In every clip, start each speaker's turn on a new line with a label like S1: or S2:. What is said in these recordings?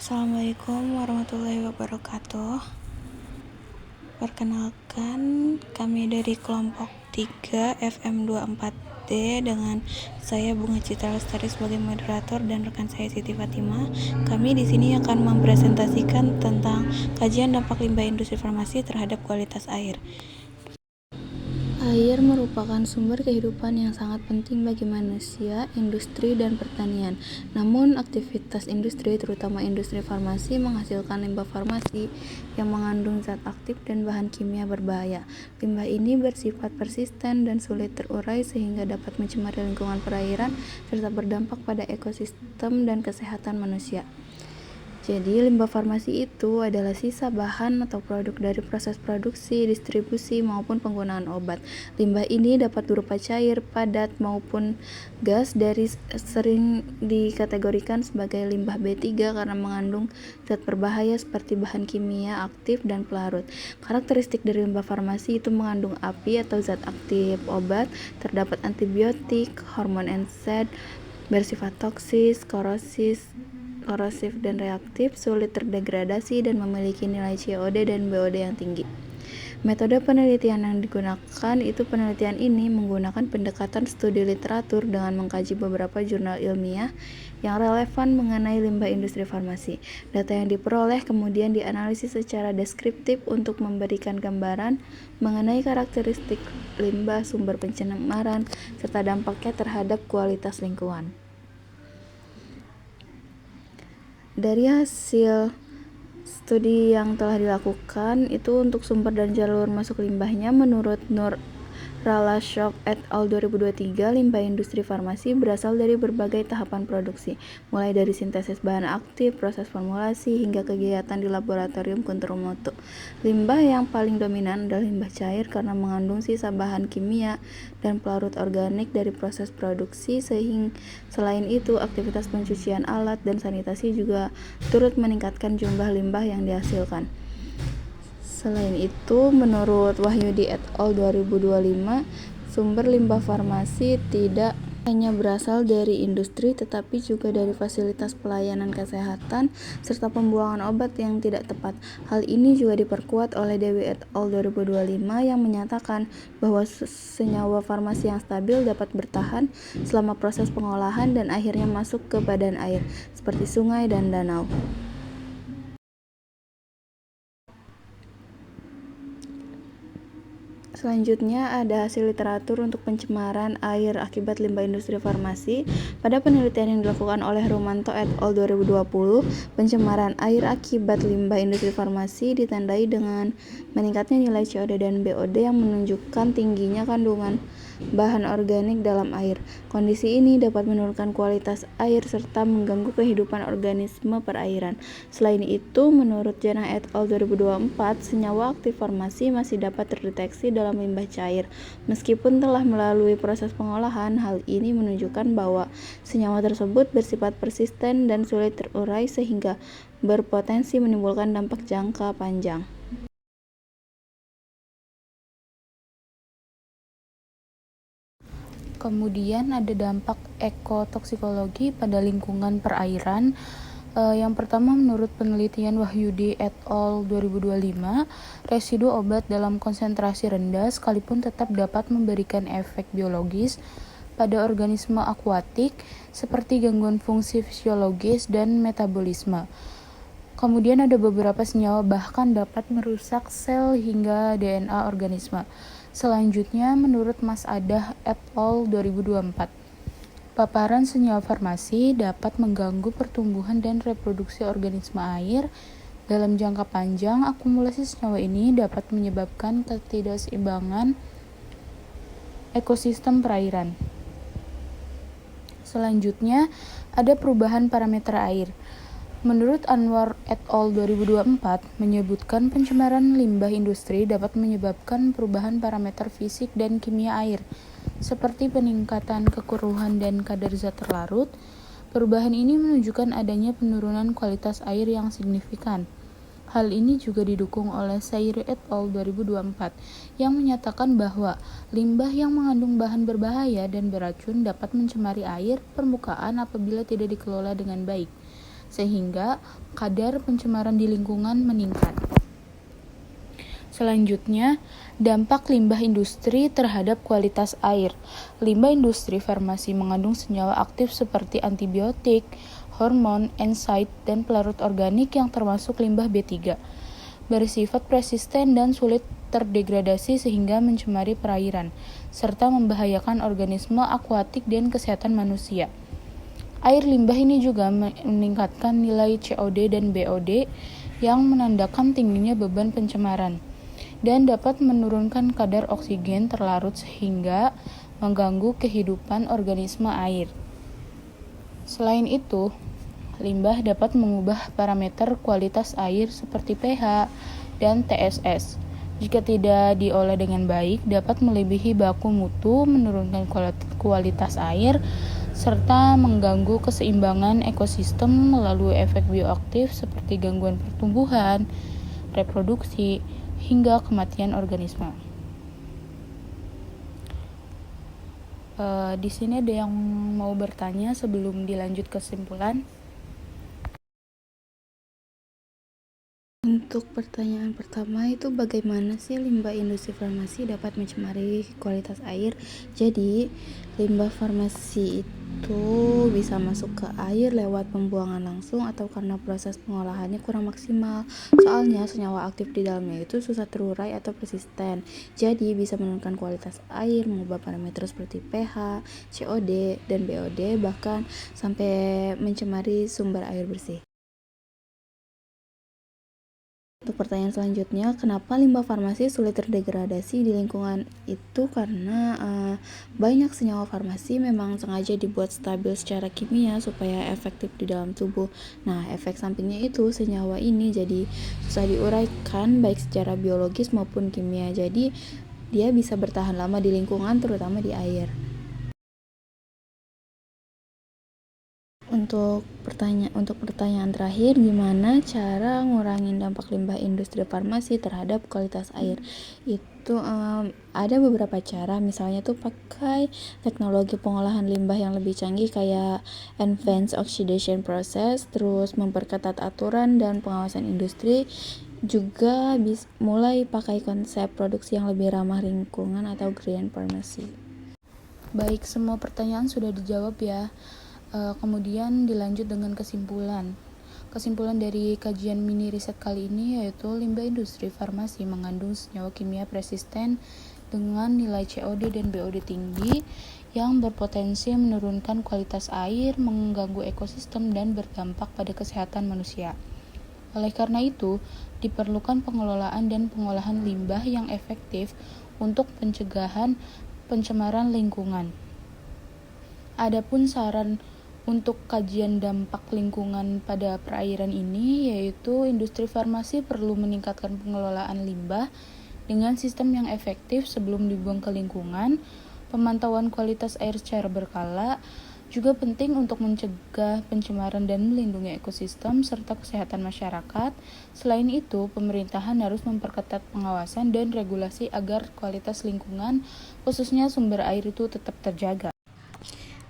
S1: Assalamualaikum warahmatullahi wabarakatuh. Perkenalkan, kami dari kelompok 3 FM24D dengan saya Bunga Citra Lestari sebagai moderator dan rekan saya Siti Fatimah. Kami di sini akan mempresentasikan tentang kajian dampak limbah industri farmasi terhadap kualitas air. Air merupakan sumber kehidupan yang sangat penting bagi manusia, industri, dan pertanian. Namun, aktivitas industri, terutama industri farmasi, menghasilkan limbah farmasi yang mengandung zat aktif dan bahan kimia berbahaya. Limbah ini bersifat persisten dan sulit terurai sehingga dapat mencemari lingkungan perairan serta berdampak pada ekosistem dan kesehatan manusia. Jadi, limbah farmasi itu adalah sisa bahan atau produk dari proses produksi, distribusi, maupun penggunaan obat. Limbah ini dapat berupa cair, padat, maupun gas dari sering dikategorikan sebagai limbah B3 karena mengandung zat berbahaya seperti bahan kimia aktif dan pelarut. Karakteristik dari limbah farmasi itu mengandung api atau zat aktif obat, terdapat antibiotik, hormon NSAID, bersifat toksis, korosif dan reaktif, sulit terdegradasi, dan memiliki nilai COD dan BOD yang tinggi. Metode penelitian yang digunakan itu penelitian ini menggunakan pendekatan studi literatur dengan mengkaji beberapa jurnal ilmiah yang relevan mengenai limbah industri farmasi. Data yang diperoleh kemudian dianalisis secara deskriptif untuk memberikan gambaran mengenai karakteristik limbah, sumber pencemaran, serta dampaknya terhadap kualitas lingkungan. Dari hasil studi yang telah dilakukan itu untuk sumber dan jalur masuk limbahnya, menurut Nur Ralashov et al. 2023, limbah industri farmasi berasal dari berbagai tahapan produksi, mulai dari sintesis bahan aktif, proses formulasi, hingga kegiatan di laboratorium kuntur mutu. Limbah yang paling dominan adalah limbah cair karena mengandung sisa bahan kimia dan pelarut organik dari proses produksi. Selain itu, aktivitas pencucian alat dan sanitasi juga turut meningkatkan jumlah limbah yang dihasilkan. Selain itu, menurut Wahyudi et al. 2025, sumber limbah farmasi tidak hanya berasal dari industri tetapi juga dari fasilitas pelayanan kesehatan serta pembuangan obat yang tidak tepat. Hal ini juga diperkuat oleh Dewi et al. 2025 yang menyatakan bahwa senyawa farmasi yang stabil dapat bertahan selama proses pengolahan dan akhirnya masuk ke badan air seperti sungai dan danau. Selanjutnya ada hasil literatur untuk pencemaran air akibat limbah industri farmasi. Pada penelitian yang dilakukan oleh Rumanto et al. 2020, pencemaran air akibat limbah industri farmasi ditandai dengan meningkatnya nilai COD dan BOD yang menunjukkan tingginya kandungan bahan organik dalam air. Kondisi ini dapat menurunkan kualitas air serta mengganggu kehidupan organisme perairan. Selain itu, menurut Janah et al. 2024, senyawa aktif farmasi masih dapat terdeteksi dalam limbah cair. Meskipun telah melalui proses pengolahan, hal ini menunjukkan bahwa senyawa tersebut bersifat persisten dan sulit terurai sehingga berpotensi menimbulkan dampak jangka panjang. Kemudian ada dampak ekotoksikologi pada lingkungan perairan. Yang pertama, menurut penelitian Wahyudi et al. 2025, residu obat dalam konsentrasi rendah sekalipun tetap dapat memberikan efek biologis pada organisme akuatik seperti gangguan fungsi fisiologis dan metabolisme. Kemudian ada beberapa senyawa bahkan dapat merusak sel hingga DNA organisme. Selanjutnya, menurut Mas Adah et al. 2024, paparan senyawa farmasi dapat mengganggu pertumbuhan dan reproduksi organisme air. Dalam jangka panjang, akumulasi senyawa ini dapat menyebabkan ketidakseimbangan ekosistem perairan. Selanjutnya, ada perubahan parameter air. Menurut Anwar et al. 2024, menyebutkan pencemaran limbah industri dapat menyebabkan perubahan parameter fisik dan kimia air, seperti peningkatan kekeruhan dan kadar zat terlarut. Perubahan ini menunjukkan adanya penurunan kualitas air yang signifikan. Hal ini juga didukung oleh Sayri et al. 2024 yang menyatakan bahwa limbah yang mengandung bahan berbahaya dan beracun dapat mencemari air permukaan apabila tidak dikelola dengan baik.
S2: sehingga kadar pencemaran di lingkungan meningkat. Selanjutnya, dampak limbah industri terhadap kualitas air. Limbah industri farmasi mengandung senyawa aktif seperti antibiotik, hormon, ensaid, dan pelarut organik yang termasuk limbah B3. Bersifat persisten dan sulit terdegradasi sehingga mencemari perairan, serta membahayakan organisme akuatik dan kesehatan manusia. Air limbah ini juga meningkatkan nilai COD dan BOD yang menandakan tingginya beban pencemaran dan dapat menurunkan kadar oksigen terlarut sehingga mengganggu kehidupan organisme air. Selain itu, limbah dapat mengubah parameter kualitas air seperti pH dan TSS. Jika tidak diolah dengan baik, dapat melebihi baku mutu, menurunkan kualitas air, serta mengganggu keseimbangan ekosistem melalui efek bioaktif seperti gangguan pertumbuhan, reproduksi, hingga kematian organisme. Di sini ada yang mau bertanya sebelum dilanjut kesimpulan?
S1: Untuk pertanyaan pertama itu bagaimana sih limbah industri farmasi dapat mencemari kualitas air? Jadi, limbah farmasi itu bisa masuk ke air lewat pembuangan langsung atau karena proses pengolahannya kurang maksimal. Soalnya senyawa aktif di dalamnya itu susah terurai atau persisten. Jadi, bisa menurunkan kualitas air, mengubah parameter seperti pH, COD, dan BOD, bahkan sampai mencemari sumber air bersih. Untuk pertanyaan selanjutnya, kenapa limbah farmasi sulit terdegradasi di lingkungan? Itu karena banyak senyawa farmasi memang sengaja dibuat stabil secara kimia supaya efektif di dalam tubuh. Nah, efek sampingnya itu senyawa ini jadi susah diuraikan baik secara biologis maupun kimia. Jadi, dia bisa bertahan lama di lingkungan, terutama di air. Untuk pertanyaan terakhir, gimana cara ngurangin dampak limbah industri farmasi terhadap kualitas air? Itu ada beberapa cara, misalnya tuh pakai teknologi pengolahan limbah yang lebih canggih kayak advanced oxidation process, terus memperketat aturan dan pengawasan industri, juga mulai pakai konsep produksi yang lebih ramah lingkungan atau green pharmacy.
S2: Baik, semua pertanyaan sudah dijawab ya. Kemudian dilanjut dengan kesimpulan. Kesimpulan dari kajian mini riset kali ini yaitu limbah industri farmasi mengandung senyawa kimia persisten dengan nilai COD dan BOD tinggi yang berpotensi menurunkan kualitas air, mengganggu ekosistem, dan berdampak pada kesehatan manusia. Oleh karena itu, diperlukan pengelolaan dan pengolahan limbah yang efektif untuk pencegahan pencemaran lingkungan. Adapun saran untuk kajian dampak lingkungan pada perairan ini, yaitu industri farmasi perlu meningkatkan pengelolaan limbah dengan sistem yang efektif sebelum dibuang ke lingkungan, pemantauan kualitas air secara berkala, juga penting untuk mencegah pencemaran dan melindungi ekosistem serta kesehatan masyarakat. Selain itu, pemerintahan harus memperketat pengawasan dan regulasi agar kualitas lingkungan, khususnya sumber air itu tetap terjaga.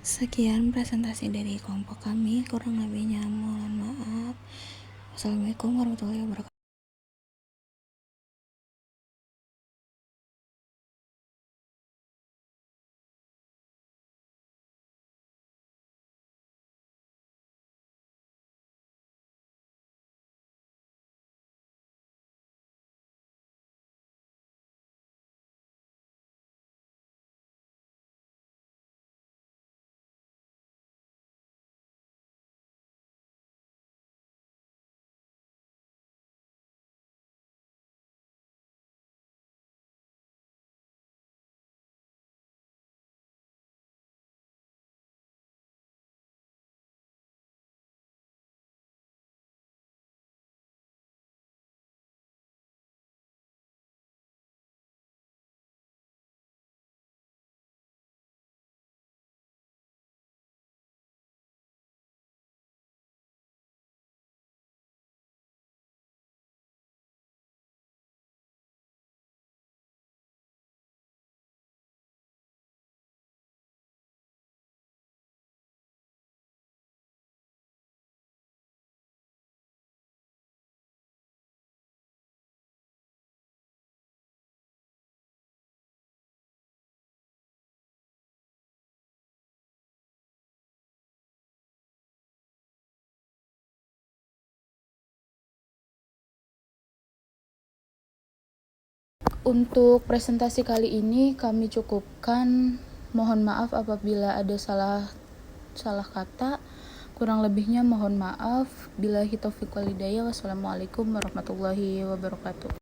S1: Sekian presentasi dari kelompok kami, kurang lebihnya mohon maaf. Wassalamualaikum warahmatullahi wabarakatuh.
S2: Untuk presentasi kali ini kami cukupkan. Mohon maaf apabila ada salah kata. Kurang lebihnya mohon maaf. Billahi taufiq wal hidayah. Wassalamualaikum warahmatullahi wabarakatuh.